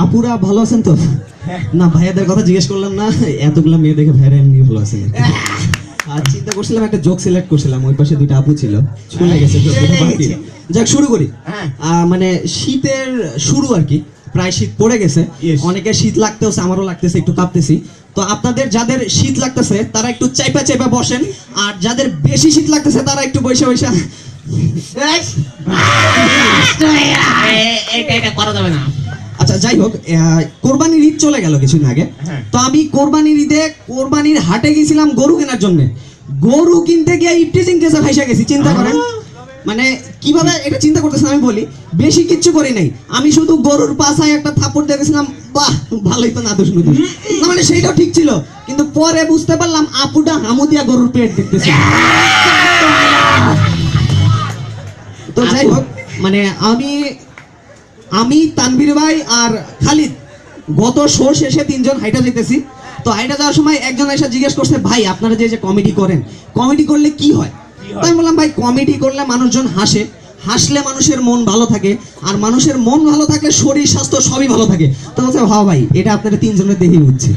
আপুরা ভালো আছেন তো? না ভাইয়াদের কথা জিজ্ঞেস করলাম না, এতগুলো মেয়ে দেখে ভাইয়ারা এমনি ভালো আছেন। আর চিন্তা করছিলাম একটা জোক সিলেক্ট করছিলাম, ওই পাশে দুইটা আপু ছিল, চলে গেছে। যাক শুরু করি। মানে শীতের শুরু আর কি, প্রায় শীত পড়ে গেছে, অনেকের শীত লাগতেছে, আমারও লাগতেছে, একটু কাঁপতেছি। তো আপনাদের যাদের শীত লাগতেছে তারা একটু চাইপা চাইপা বসেন, আর যাদের বেশি শীত লাগতেছে তারা একটু বসে বসে। আচ্ছা যাই হোক, কোরবানির ঈদ চলে গেল কিছুদিন আগে। তো আমি কোরবানির ঈদে কোরবানির হাটে গেছিলাম গরু কেনার জন্য। গরু কিনতে গিয়ে ইফটিজিং কেসে ফাইসা গেছি, চিন্তা করেন। মানে কিভাবে এটা চিন্তা করতেছেন আমি বলি, বেশি কিচ্ছু করি নাই, আমি শুধু গরুর পাছায় একটা থাপড় দেখেছিলাম, বাহ ভালোই তো না দোষ না, মানে সেইটাও ঠিক ছিল। কিন্তু পরে বুঝতে পারলাম আপুটা হামুদিয়া গরুর পেট দেখতেছে। তো যাই হোক, মানে আমি তানভীর ভাই আর খালিদ গত শো শেষে তিনজন হাইটা যেতেছি। তো হাইটা যাওয়ার সময় একজন এসে জিজ্ঞেস করছে, ভাই আপনারা যে কমেডি করেন, কমেডি করলে কি হয়? তো আমি বললাম, ভাই কমেডি করলে মানুষজন হাসে, হাসলে মানুষের মন ভালো থাকে, আর মানুষের মন ভালো থাকলে শরীর স্বাস্থ্য সবই ভালো থাকে। তো বলছে, হ্যাঁ ভাই এটা আপনারা তিনজনের দেখেই বুঝছি।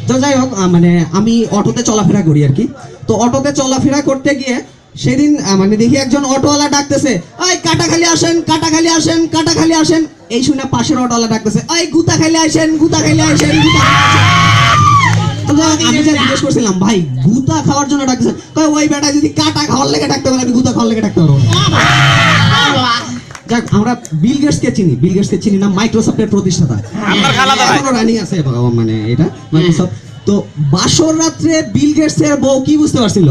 তো যাই হোক, মানে আমি অটোতে চলাফেরা করি আর কি। তো অটোতে চলাফেরা করতে গিয়ে সেদিন মানে দেখি একজন অটোওয়ালা ডাকতেছে, ওই কাটাখালি আসেন, কাটাখালি আসেন, কাটাখালি আসেন। এই শুনে পাশের অটোওয়ালা ডাকতেছে, ওই গুতাখালি আসেন, গুতাখালি আসেন, আমি জিজ্ঞেস করছিলাম, ভাই গুতা খাওয়ার জন্য ডাকতেছেন? ওই বেটা যদি কাটা খাওয়ার লেগে ডাকতে পারে, আমি গুতা খাওয়ার লেগে ডাকতে পারবো। যাক, আমরা বিল গেটসকে চিনি না, মাইক্রোসফটের প্রতিষ্ঠাতা, এখনো রানিং আছে মানে এটা মাইক্রোসফট। তো বাসর রাত্রে বিল গেটস এর বউ কি বুঝতে পারছিল?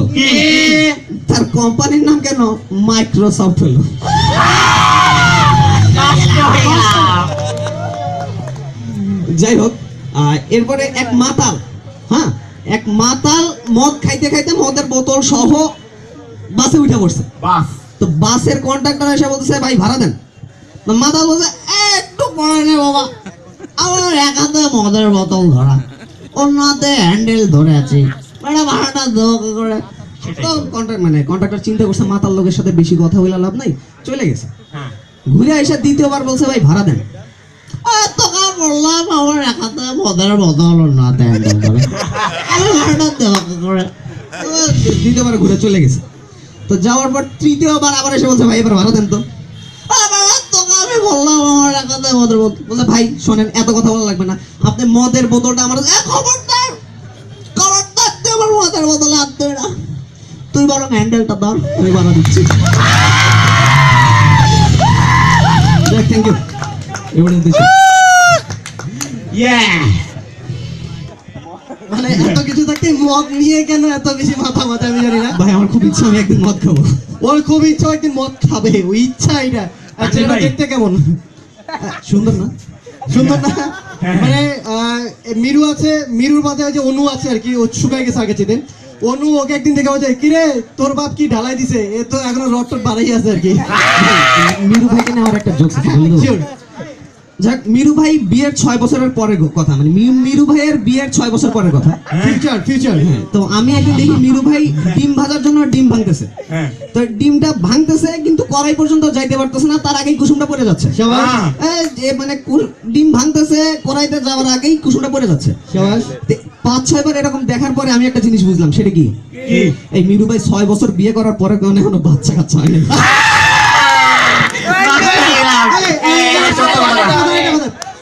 তার কোম্পানির নাম কেন মাইক্রোসফট হলো। যাই হোক, এরপরে এক মাতাল, এক মাতাল মদ খাইতে খাইতে মদের বোতল সহ বাসে উঠে পড়ছে। তো বাসের কন্ট্রাক্টর এসে বলতেছে, ভাই ভাড়া দেন। মাতাল বলছে, একটু পরে নে বাবা, আমার এক হাতে মদের বোতল ধরা, অন্য হাতে হ্যান্ডেল ধরে আছি, ভাড়াটা দেবো কি করে? তো কন্ট্রাক্টর চিন্তা করছে মাতাল লোকের সাথে বেশি কথা বলে লাভ নাই, চলে গেছে। ঘুরে এসে দ্বিতীয়বার বলছে, ভাই ভাড়া দেন। বললাম আমার এক হাতে মদের বোতল, অন্য হাতে হ্যান্ডেল ধরে, আমি ভাড়াটা দেবো কি করে? দ্বিতীয়বার ঘুরে চলে গেছে। তো যাওয়ার পর তৃতীয়বার আবার এসে বলছে, ভাই এবার ভাড়া দেন তো। আমি বললাম আমার এক হাতে মদের বোতল। বলছে, ভাই শোনেন, এত কথা বলা লাগবে না, আপনি মদের বোতলটা আমার খবরদার খবরদার, তুই আমার মদের বোতলে হাত দেবে না, তুই বরং হ্যান্ডেলটা ধর, আমি ভাড়া দিচ্ছি। Thank you. মানে এত কিছু থাকতে মদ নিয়ে কেন এত বেশি মাথা মাথা আমি জানি না। ভাই আমার খুব ইচ্ছা, আমি একদিন মদ খাবো। ওর খুব ইচ্ছা একদিন মদ খাবে, ওই ইচ্ছা এটা। আচ্ছা এটা দেখতে কেমন? সুন্দর না? সুন্দর না? মানে মিরু আছে, মিরুর মাঝে যে অনু আছে আর কি, ও শুকাই গেছে আগে চেয়ে। অনু ওকে একদিন দেখে বলছে, কিরে তোর বাপ কি ঢালাই দিছে, এ তো এখনো রড বাড়াই আছে আর কি। মিরু ভাইকে নিয়ে আমার একটা জোক আছে। যাক, মিরু ভাই বিয়ের 6 বছরের পরের কথা, মানে মিরু ভাইয়ের বিয়ের 6 বছর পরের কথা, ফিউচার। তো আমি একদিন দেখি মিরু ভাই ডিম ভাজার জন্য ডিম ভাঙতেছে। তো ডিমটা ভাঙতেছে কিন্তু কড়াই পর্যন্ত যাইতে পারতেছে না, তার আগেই কুসুমটা পড়ে যাচ্ছে। মানে ডিম ভাঙতেছে, কড়াইতে যাওয়ার আগেই কুসুমটা পড়ে যাচ্ছে। 5-6 বার এরকম দেখার পরে আমি একটা জিনিস বুঝলাম, সেটা কি? এই মিরু ভাই 6 বছর বিয়ে করার পরে এখনো বাচ্চা কাচ্চা হয়নি।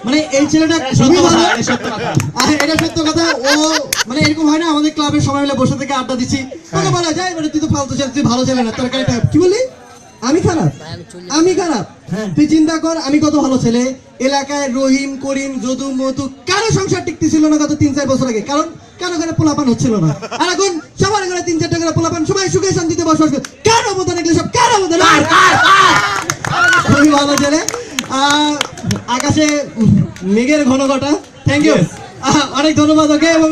মানে এই ছেলেটা খুবই ভালো, এটা সত্য কথা। ও মানে এরকম হয় না, আমাদের ক্লাবের সবাই মিলে বসে থেকে আড্ডা দিচ্ছি, তোকে বলা যায় মানে তুই তো ফালতু ছেলে, তুই ভালো ছেলে না, তোর কি বললি? আমি খারাপ? আমি খারাপ? তুই চিন্তা কর, আমি কত ভালো ছেলে। এলাকায় রহিম, করিম, যদু, মধু কারো সংসার টিকতেছিল না গত 3-4 বছর আগে, কারণ কারো ঘরে পোলাপান হচ্ছিল না। আর এখন সবার ঘরে 3-4টা করে পোলাপান, সবাই সুখে শান্তিতে বসবাস করে। কার অবদান এগুলো সব? কার অবদান? খুবই ভালো ছেলে। আকাশে মেঘের ঘন ঘটা। থ্যাংক ইউ, অনেক ধন্যবাদ ওকে। এবং